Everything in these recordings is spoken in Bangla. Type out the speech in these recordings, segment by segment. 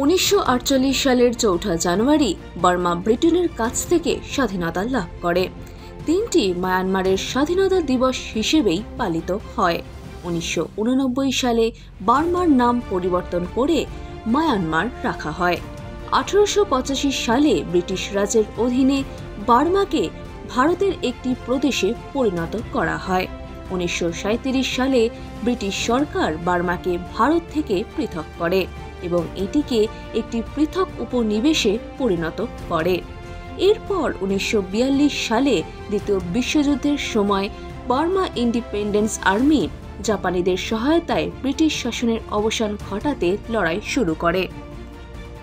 1948 সালের 4 জানুয়ারি বার্মা ব্রিটেনের কাছ থেকে স্বাধীনতা লাভ করে। দিনটি মায়ানমারের স্বাধীনতা দিবস হিসেবেই পালিত হয়। 1989 সালে বার্মার নাম পরিবর্তন করে মায়ানমার রাখা হয়। 1885 সালে ব্রিটিশ রাজের অধীনে বার্মাকে ভারতের একটি প্রদেশে পরিণত করা হয়। 1937 সালে ব্রিটিশ সরকার বার্মাকে ভারত থেকে পৃথক করে এবং এটিকে একটি পৃথক উপনিবেশে পরিণত করে। এরপর 1942 সালে দ্বিতীয় বিশ্বযুদ্ধের সময় বার্মা ইন্ডিপেন্ডেন্স আর্মি জাপানিদের সহায়তায় ব্রিটিশ শাসনের অবসান ঘটাতে লড়াই শুরু করে।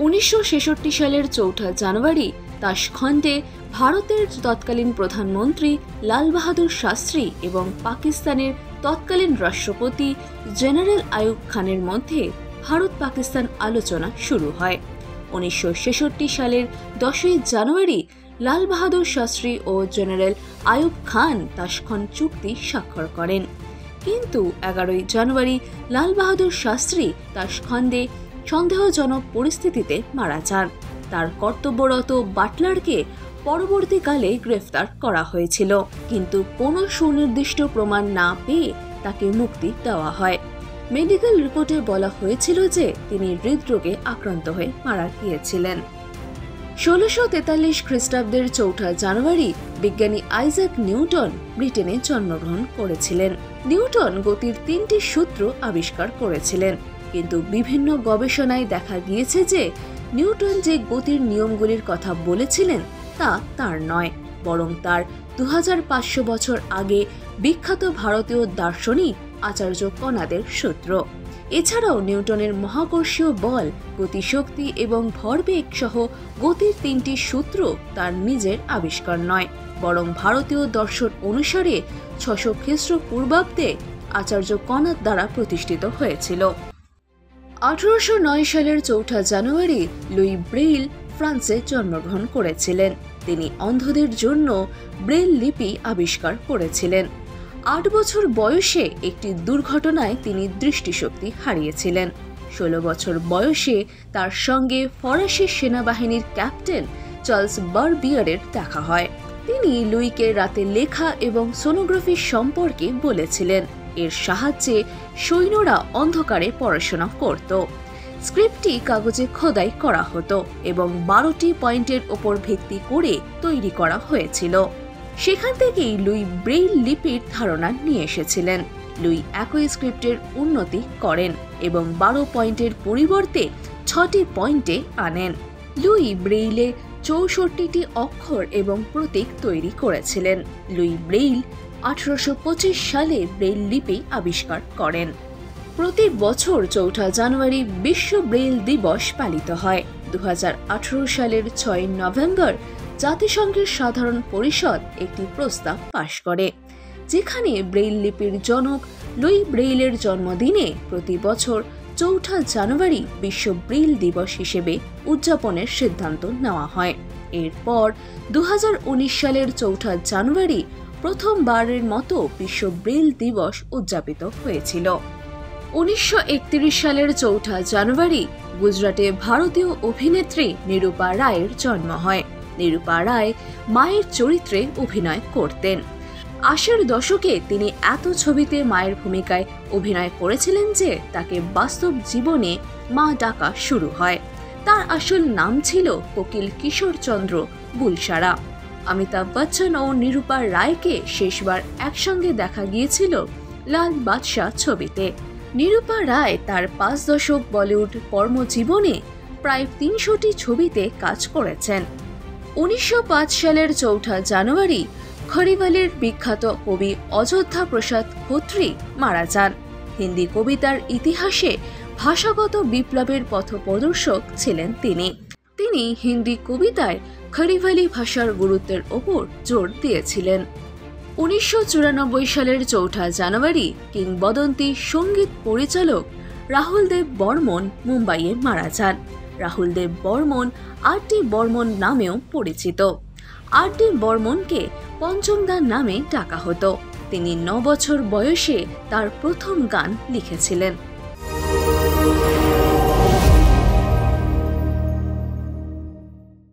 1966 সালের 4 জানুয়ারি তাশখণ্ডে ভারতের তৎকালীন প্রধানমন্ত্রী লাল বাহাদুর শাস্ত্রী এবং পাকিস্তানের তৎকালীন রাষ্ট্রপতি জেনারেল আইয়ুব খানের মধ্যে ভারত পাকিস্তান আলোচনা শুরু হয়। 1966 সালের 10 জানুয়ারি লাল বাহাদুর শাস্ত্রী ও জেনারেল আইয়ুব খান তাশখণ্ড চুক্তি স্বাক্ষর করেন, কিন্তু 11 জানুয়ারি লাল বাহাদুর শাস্ত্রী তাশখণ্ডে সন্দেহজনক পরিস্থিতিতে মারা যান। তার কর্তব্যরত বাটলারকে পরবর্তীকালে গ্রেফতার করা হয়েছিল, কিন্তু কোনো সুনির্দিষ্ট প্রমাণ না পেয়ে তাকে মুক্তি দেওয়া হয়। মেডিকেল রিপোর্টে বলা হয়েছিল যে তিনি হৃদরোগে আক্রান্ত হয়ে মারা গিয়েছিলেন। 1643 খ্রিস্টাব্দের 4 জানুয়ারি বিজ্ঞানী আইজাক নিউটন ব্রিটেনে জন্মগ্রহণ করেছিলেন। নিউটন গতির 3টি সূত্র আবিষ্কার করেছিলেন, কিন্তু বিভিন্ন গবেষণায় দেখা গিয়েছে যে নিউটন যে গতির নিয়মগুলির কথা বলেছিলেন তা তার নয়, বরং তার 2500 বছর আগে বিখ্যাত ভারতীয় দার্শনিক আচার্য কণাদের সূত্র। এছাড়াও নিউটনের মহাকর্ষীয় বল, গতিশক্তি এবং ভরবেগ সহ গতির 3টি সূত্র তার নিজের আবিষ্কার নয়, বরং ভারতীয় দর্শন অনুসারে 600 খ্রিস্টপূর্বাব্দে আচার্য কণাদ দ্বারা প্রতিষ্ঠিত হয়েছিল। 1809 সালের 4 জানুয়ারি লুই ব্রেইল ফ্রান্সে জন্মগ্রহণ করেছিলেন। তিনি অন্ধদের জন্য ব্রেইল লিপি আবিষ্কার করেছিলেন। 8 বছর বয়সে একটি দুর্ঘটনায় তিনি দৃষ্টিশক্তি হারিয়েছিলেন। 16 বছর বয়সে তার সঙ্গে ফরাসি সেনাবাহিনীর ক্যাপ্টেন চার্লস বারবিয়ারের দেখা হয়। তিনি লুইকে রাতে লেখা এবং সোনোগ্রাফি সম্পর্কে বলেছিলেন। এর সাহায্যে সৈন্যরা অন্ধকারে পড়াশোনা করত। স্ক্রিপ্টটি কাগজে খোদাই করা হতো এবং 12টি পয়েন্টের ওপর ভিত্তি করে তৈরি করা হয়েছিল। সেখান থেকেই লুই ব্রেইল লিপির ধারণা নিয়ে এসেছিলেন। লুই একই স্ক্রিপ্টের উন্নতি করেন এবং 12 পয়েন্টের পরিবর্তে 6টি পয়েন্টে আনেন। লুই ব্রেইলে 64টি অক্ষর এবং প্রতীক তৈরি করেছিলেন। লুই ব্রেইল 1825 সালে ব্রেইল লিপি আবিষ্কার করেন। প্রতি বছর 4 জানুয়ারি বিশ্ব ব্রেইল দিবস পালিত হয়। 2018 সালের 6 নভেম্বর জাতিসংঘের সাধারণ পরিষদ একটি প্রস্তাব পাশ করে, যেখানে ব্রেইল লিপির জনক লুই ব্রেইলের জন্মদিনে প্রতি বছর 4 জানুয়ারি বিশ্ব ব্রেইল দিবস হিসেবে উদযাপনের সিদ্ধান্ত নেওয়া হয়। এরপর 2019 সালের 4 জানুয়ারি প্রথমবারের মতো বিশ্ব ব্রেইল দিবস উদযাপিত হয়েছিল। 1931 সালের 4 জানুয়ারি গুজরাটে ভারতীয় অভিনেত্রী নিরূপা রায়ের জন্ম হয়। নিরূপা রায় মায়ের চরিত্রে অভিনয় করতেন। 80 দশকে তিনি এত ছবিতে মায়ের ভূমিকায় অভিনয় করেছিলেন যে তাকে বাস্তব জীবনে মা ডাকা শুরু হয়। তার আসল নাম ছিল কোকিল কিশোর চন্দ্র বুলসারা। অমিতাভ বচ্চন ও নিরূপা রায়কে শেষবার একসঙ্গে দেখা গিয়েছিল লাল বাদশাহ ছবিতে। নিরূপা রায় তার 5 দশক বলিউড কর্মজীবনে প্রায় 300টি ছবিতে কাজ করেছেন। 1905 সালের 4 জানুয়ারি খরিভালির বিখ্যাত কবি অযোধ্যা প্রসাদ খত্রি মারা যান। হিন্দি কবিতার ইতিহাসে ভাষাগত বিপ্লবের পথপ্রদর্শক ছিলেন তিনি। তিনি হিন্দি কবিতায় খরিভালি ভাষার গুরুত্বের ওপর জোর দিয়েছিলেন। 1994 সালের 4 জানুয়ারি কিংবদন্তি সঙ্গীত পরিচালক রাহুল দেব বর্মন মুম্বাইয়ে মারা যান। রাহুল দেব বর্মন আর.ডি. বর্মন নামেও পরিচিত। আর.ডি. বর্মনকে পঞ্চমদা নামে ডাকা হতো। তিনি 9 বছর বয়সে তার প্রথম গান লিখেছিলেন।